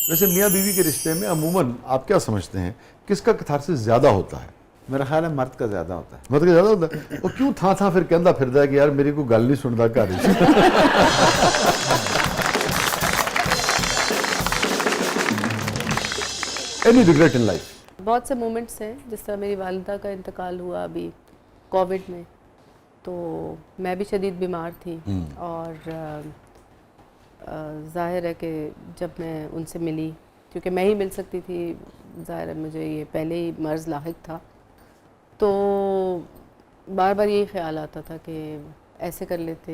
ویسے میاں بیوی کے رشتے میں عموماً آپ کیا سمجھتے ہیں کس کا کتھارسس زیادہ ہوتا ہے؟ میرا خیال ہے مرد کا زیادہ ہوتا ہے. مطلب کہ زیادہ ہوتا ہے. وہ کیوں تھا پھر کہندا پھردا ہے کہ یار میری کوئی گل نہیں سندا گھر وچ. Any regret in life? بہت سے مومنٹس ہیں، جس طرح میری والدہ کا انتقال ہوا ابھی کووڈ میں، تو میں بھی شدید بیمار تھی اور ظاہر ہے کہ جب میں ان سے ملی، کیونکہ میں ہی مل سکتی تھی، ظاہر ہے مجھے یہ پہلے ہی مرض لاحق تھا، تو بار بار یہی خیال آتا تھا کہ ایسے کر لیتے،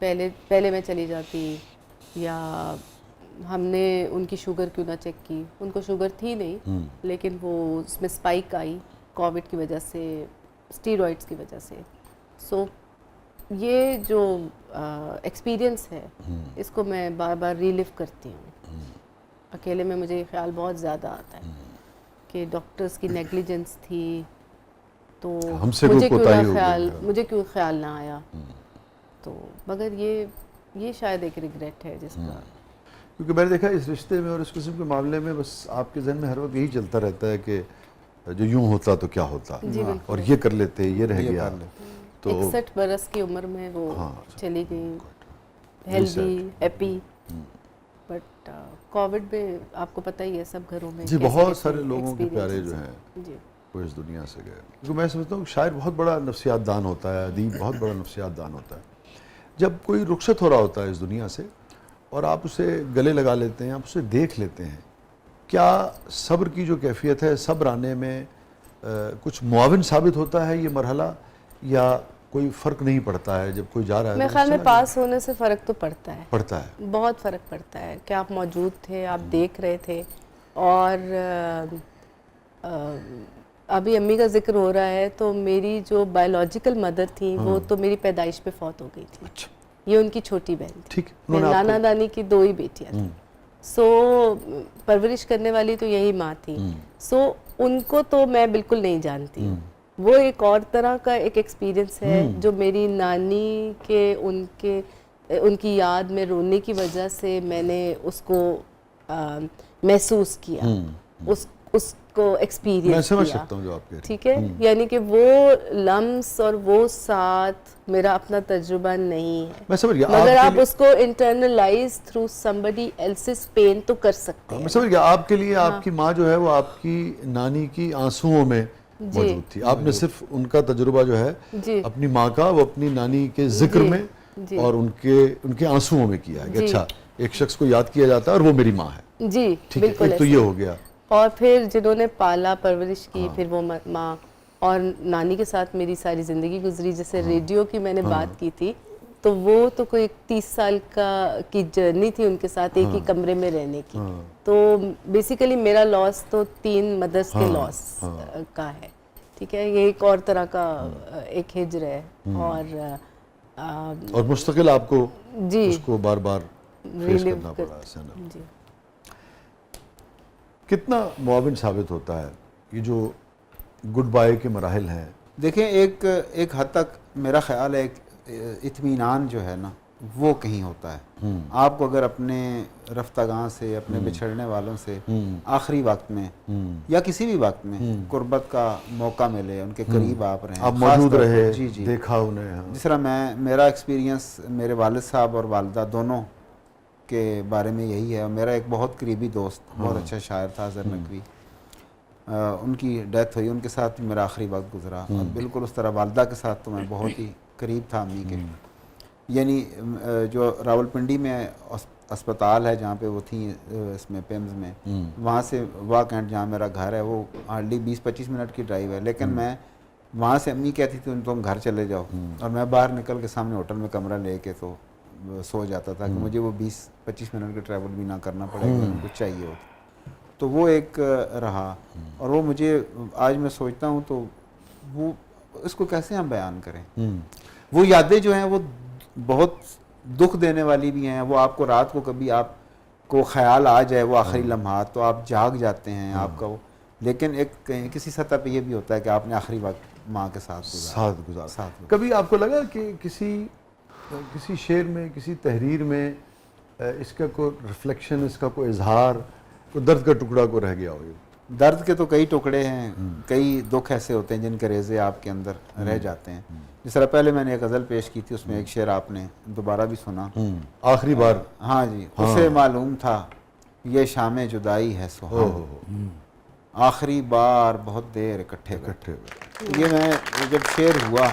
پہلے میں چلی جاتی، یا ہم نے ان کی شوگر کیوں نہ چیک کی. ان کو شوگر تھی نہیں، لیکن وہ اس میں اسپائک آئی کووڈ کی وجہ سے، اسٹیرائڈس کی وجہ سے. سو یہ جو ایکسپیرئنس ہے اس کو میں بار بار ریلیو کرتی ہوں. اکیلے میں مجھے یہ خیال بہت زیادہ آتا ہے کہ ڈاکٹرز کی نیگلیجنس تھی، تو مجھے کیوں خیال نہ آیا. تو مگر یہ شاید ایک ریگریٹ ہے جس کا، کیونکہ میں نے دیکھا اس رشتے میں اور اس قسم کے معاملے میں بس آپ کے ذہن میں ہر وقت یہی چلتا رہتا ہے کہ جو یوں ہوتا تو کیا ہوتا، اور یہ کر لیتے، یہ رہ گیا. تو 61 برس کی عمر میں وہ چلی گئی، ہیلدی ہیپی. بٹ کووڈ میں آپ کو پتہ ہی ہے سب گھروں میں جی بہت سارے لوگوں کے پیارے جو ہیں وہ اس دنیا سے گئے. کیونکہ میں سمجھتا ہوں کہ شاعر بہت بڑا نفسیات دان ہوتا ہے، ادیب بہت بڑا نفسیات دان ہوتا ہے. جب کوئی رخصت ہو رہا ہوتا ہے اس دنیا سے اور آپ اسے گلے لگا لیتے ہیں، آپ اسے دیکھ لیتے ہیں، کیا صبر کی جو کیفیت ہے، صبر آنے میں کچھ معاون ثابت ہوتا ہے یہ مرحلہ، یا کوئی فرق نہیں پڑتا ہے جب کوئی جا رہا ہے؟ میرے خیال میں پاس ہونے سے فرق تو پڑتا ہے، بہت فرق پڑتا ہے کہ آپ موجود تھے، آپ دیکھ رہے تھے. اور ابھی امی کا ذکر ہو رہا ہے تو میری جو بایولوجیکل مدر تھی وہ تو میری پیدائش پہ فوت ہو گئی تھی. یہ ان کی چھوٹی بہن تھی. نانا دانی کی 2 ہی بیٹیاں تھیں. سو پرورش کرنے والی تو یہی ماں تھی. سو ان کو تو میں بالکل نہیں جانتی ہوں. وہ ایک اور طرح کا ایک ایکسپیرئنس ہے جو میری نانی کے ان کی یاد میں رونے کی وجہ سے میں نے اس کو محسوس کیا، اس کو ایکسپیرئنس کیا. میں سمجھ سکتا ہوں جو آپ کہہ رہے ہیں. ٹھیک ہے، یعنی کہ وہ لمس اور وہ ساتھ میرا اپنا تجربہ نہیں ہے، میں سمجھ گیا. مگر آپ اس کو internalise through somebody else's pain تو کر سکتے ہیں. میں سمجھ گیا. آپ کے لیے آپ کی ماں جو ہے وہ آپ کی نانی کی آنسوؤں میں موجود تھی. آپ نے صرف ان کا تجربہ جو ہے اپنی ماں کا وہ اپنی نانی کے ذکر میں اور ان کے آنسوؤں میں کیا ہے کہ اچھا ایک شخص کو یاد کیا جاتا ہے اور وہ میری ماں ہے. جی بالکل. ایک تو یہ ہو گیا. اور پھر جنہوں نے پالا پرورش کی، پھر وہ ماں، اور نانی کے ساتھ میری ساری زندگی گزری. جیسے ریڈیو کی میں نے بات کی تھی تو وہ تو کوئی 30 سال کی جرنی تھی ان کے ساتھ ایک ہی کمرے میں رہنے کی. تو بیسیکلی میرا لاس تو 3 مدرس کے لاس کا ہے. ٹھیک ہے، یہ ایک اور طرح کا ایک ہجر ہے. اور مستقل آپ کو اس کو بار بار فیس کرنا پڑا. جی کتنا معاون ثابت ہوتا ہے یہ جو گڈ بائی کے مراحل ہیں؟ دیکھیں ایک حد تک میرا خیال ہے اطمینان جو ہے نا وہ کہیں ہوتا ہے. آپ کو اگر اپنے رفتگاں سے، اپنے بچھڑنے والوں سے آخری وقت میں یا کسی بھی وقت میں قربت کا موقع ملے، ان کے قریب آپ رہیں، آپ موجود رہے، جی دیکھا انہیں. جس طرح میرا ایکسپیرینس میرے والد صاحب اور والدہ دونوں کے بارے میں یہی ہے. اور میرا ایک بہت قریبی دوست، بہت اچھا شاعر تھا، اظہر نقوی، ان کی ڈیتھ ہوئی. ان کے ساتھ میرا آخری وقت گزرا. اور بالکل اس طرح والدہ کے ساتھ تو میں بہت ہی قریب تھا امی کے. یعنی جو راولپنڈی میں اسپتال ہے جہاں پہ وہ تھیں، اس میں پیمز میں، وہاں سے واک اینڈ جہاں میرا گھر ہے وہ ہارڈلی 20-25 منٹ کی ڈرائیو ہے. لیکن میں وہاں سے امی کہتی تھی تم گھر چلے جاؤ، اور میں باہر نکل کے سامنے ہوٹل میں کمرہ لے کے تو سو جاتا تھا کہ مجھے وہ 20-25 منٹ کا ٹریول بھی نہ کرنا پڑے گا، کچھ چاہیے ہوتا. تو وہ ایک رہا. اور وہ مجھے آج میں سوچتا ہوں تو وہ اس کو کیسے ہم بیان کریں. وہ یادیں جو ہیں وہ بہت دکھ دینے والی بھی ہیں. وہ آپ کو رات کو کبھی آپ کو خیال آ جائے وہ آخری لمحات تو آپ جاگ جاتے ہیں آپ کا وہ. لیکن ایک کسی سطح پہ یہ بھی ہوتا ہے کہ آپ نے آخری وقت ماں کے ساتھ گزارا. کبھی آپ کو لگا کہ کسی شعر میں، کسی تحریر میں اس کا کوئی ریفلیکشن، اس کا کوئی اظہار کوئی درد کا ٹکڑا کو رہ گیا ہو. درد کے تو کئی ٹکڑے ہیں, کئی دکھ ایسے ہوتے ہیں جن کے ریزے آپ کے اندر رہ جاتے ہیں. جس طرح پہلے میں نے ایک غزل پیش کی تھی, اس میں ایک شعر آپ نے دوبارہ بھی سنا, آخری بار. ہاں جی, اسے معلوم تھا یہ شام جدائی ہے سہانی, آخری بار بہت دیر اکٹھے بیٹھے. یہ میں جب شعر ہوا,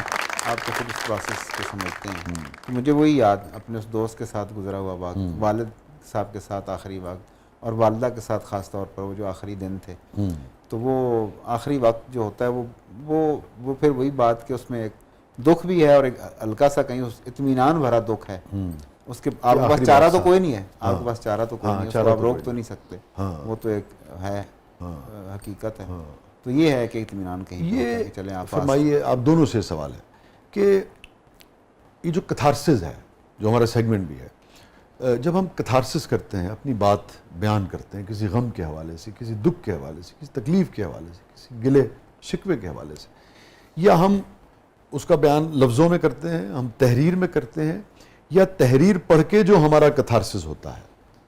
آپ تو خود اس پروسیس کو سمجھتے ہیں, تو مجھے وہی یاد اپنے اس دوست کے ساتھ گزرا ہوا وقت, والد صاحب کے ساتھ آخری وقت, اور والدہ کے ساتھ خاص طور پر وہ جو آخری دن تھے. تو وہ آخری وقت جو ہوتا ہے وہ پھر وہی بات کہ اس میں ایک دکھ بھی ہے اور ایک ہلکا سا کہیں اطمینان بھرا دکھ ہے. اس کے آپ کے پاس چارہ تو کوئی نہیں ہے, آپ کے پاس چارہ تو کوئی نہیں ہے, اس کو آپ روک تو نہیں سکتے, وہ تو ایک ہے حقیقت ہے. تو یہ ہے کہ اطمینان کہیں یہ چلیں. آپ فرمائیے, آپ دونوں سے سوال ہے کہ یہ جو کتھارسس ہے, جو ہمارا سیگمنٹ بھی ہے, جب ہم کتھارسس کرتے ہیں, اپنی بات بیان کرتے ہیں کسی غم کے حوالے سے, کسی دکھ کے حوالے سے, کسی تکلیف کے حوالے سے, کسی گلے شکوے کے حوالے سے, یا ہم اس کا بیان لفظوں میں کرتے ہیں, ہم تحریر میں کرتے ہیں, یا تحریر پڑھ کے جو ہمارا کتھارسس ہوتا ہے,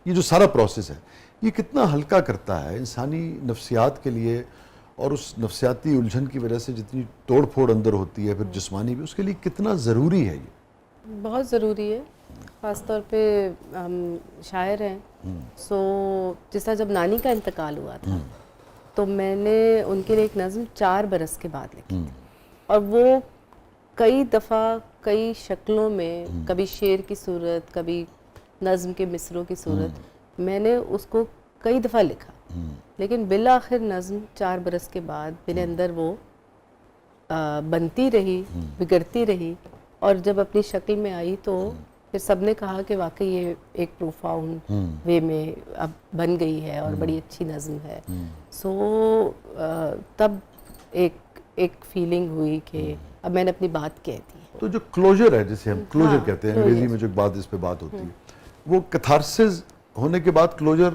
یہ جو سارا پروسیس ہے, یہ کتنا ہلکا کرتا ہے انسانی نفسیات کے لیے, اور اس نفسیاتی الجھن کی وجہ سے جتنی توڑ پھوڑ اندر ہوتی ہے پھر جسمانی بھی, اس کے لیے کتنا ضروری ہے یہ؟ بہت ضروری ہے. خاص طور پہ ہم شاعر ہیں, سو جس طرح جب نانی کا انتقال ہوا تھا تو میں نے ان کے لیے ایک نظم 4 برس کے بعد لکھی تھی, اور وہ کئی دفعہ کئی شکلوں میں, کبھی شعر کی صورت, کبھی نظم کے مصروں کی صورت, میں نے اس کو کئی دفعہ لکھا, لیکن بالآخر نظم 4 برس کے بعد میرے اندر وہ بنتی رہی, بگڑتی رہی, اور جب اپنی شکل میں آئی تو پھر سب نے کہا کہ واقعی یہ ایک پروفاؤنڈ وے میں اب بن گئی ہے اور بڑی اچھی نظم ہے. سو تب ایک فیلنگ ہوئی کہ اب میں نے اپنی بات کہہ دی. تو جو کلوجر ہے, جسے ہم کلوجر کہتے ہیں انگریزی میں, جو ایک بات اس پہ بات ہوتی ہے, وہ کتھارسس ہونے کے بعد کلوجر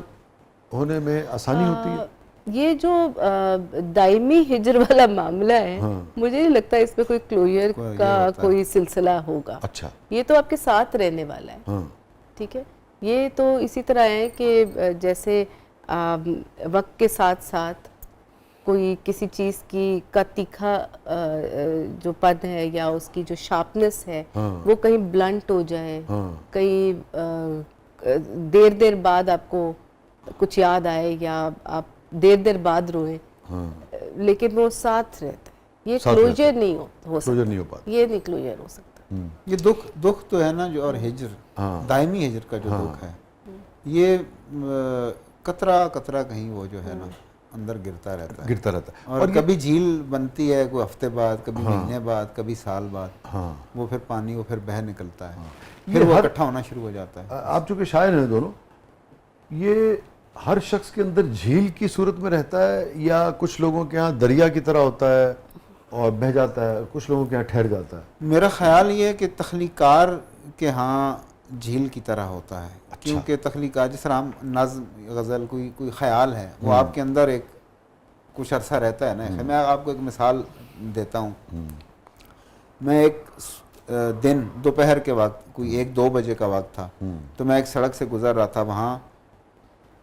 ہونے میں آسانی ہوتی ہے. یہ جو دائمی ہجر والا معاملہ ہے, مجھے نہیں لگتا اس میں کوئی کلوجر کا کوئی سلسلہ ہوگا. اچھا, یہ تو آپ کے ساتھ رہنے والا ہے, ٹھیک ہے. یہ تو اسی طرح ہے کہ جیسے وقت کے ساتھ ساتھ کوئی کسی چیز کا تیکھا جو پن ہے یا اس کی جو شارپنس ہے وہ کہیں بلنٹ ہو جائے, کہیں دیر بعد آپ کو کچھ یاد آئے یا آپ دیر بعد روئیں, لیکن وہ ساتھ رہتا ہے. یہ کلوجر نہیں ہو سکتا, یہ نہیں کلوجر ہو سکتا. یہ دکھ تو ہے نا جو, اور ہجر, دائمی ہجر کا جو دکھ ہے, یہ قطرہ قطرہ کہیں وہ جو ہے نا اندر گرتا رہتا ہے. اور کبھی جھیل بنتی ہے کوئی ہفتے بعد, کبھی مہینے بعد, کبھی سال بعد, وہ پھر پانی وہ پھر بہہ نکلتا ہے, پھر وہ اکٹھا ہونا شروع ہو جاتا ہے. آپ چونکہ شاعر ہیں دونوں, یہ ہر شخص کے اندر جھیل کی صورت میں رہتا ہے, یا کچھ لوگوں کے ہاں دریا کی طرح ہوتا ہے اور بہہ جاتا ہے, کچھ لوگوں کے ہاں ٹھہر جاتا ہے؟ میرا خیال یہ ہے کہ تخلیقار کے ہاں جھیل کی طرح ہوتا ہے. کیونکہ تخلیقات, جس طرح ہم نظم, غزل, کوئی خیال ہے, وہ آپ کے اندر ایک کچھ عرصہ رہتا ہے نا. میں آپ کو ایک مثال دیتا ہوں. میں ایک دن دوپہر کے وقت, کوئی 1-2 بجے کا وقت تھا, تو میں ایک سڑک سے گزر رہا تھا. وہاں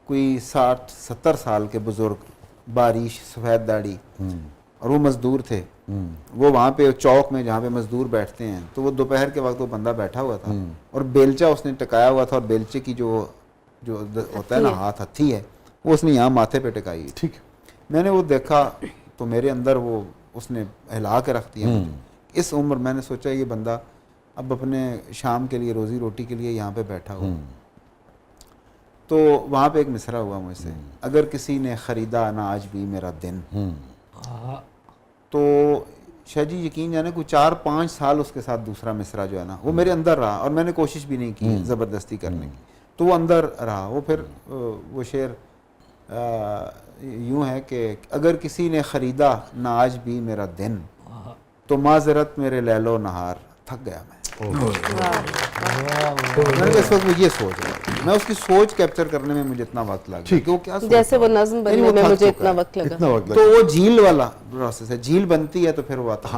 کوئی 60-70 سال کے بزرگ, باریش, سفید داڑھی, اور وہ مزدور تھے. وہ وہاں پہ چوک میں جہاں پہ مزدور بیٹھتے ہیں, تو وہ دوپہر کے وقت وہ بندہ بیٹھا ہوا تھا, اور بیلچا اس نے ٹکایا ہوا تھا, اور بیلچے کی جو ہوتا ہے نا ہاتھ, ہتھی ہے, وہ اس نے یہاں ماتھے پہ ٹکائی ہوئی. ٹھیک, میں نے وہ دیکھا تو میرے اندر وہ اس نے ہلا کے رکھ دیا. اس عمر میں نے سوچا یہ بندہ اب اپنے شام کے لیے, روزی روٹی کے لیے یہاں پہ بیٹھا ہوا. تو وہاں پہ ایک مصرع ہوا مجھ سے, اگر کسی نے خریدا نہ آج بھی میرا دن. تو شاہ جی یقین جانے کوئی 4-5 سال اس کے ساتھ دوسرا مصرع جو ہے نا وہ میرے اندر رہا, اور میں نے کوشش بھی نہیں کی زبردستی کرنے کی, تو وہ اندر رہا. وہ پھر وہ شعر یوں ہے کہ اگر کسی نے خریدا نہ آج بھی میرا دن, تو معذرت میرے لیل و نہار, تھک گیا میں. میں نے اس وقت یہ سوچ رہا, میں اس کی سوچ کیپچر کرنے میں مجھے اتنا وقت لگا, جیسے وہ نظم بننے میں مجھے اتنا وقت لگا. تو وہ جھیل والا پروسیس ہے, جھیل بنتی ہے تو پھر وہ آتا ہے.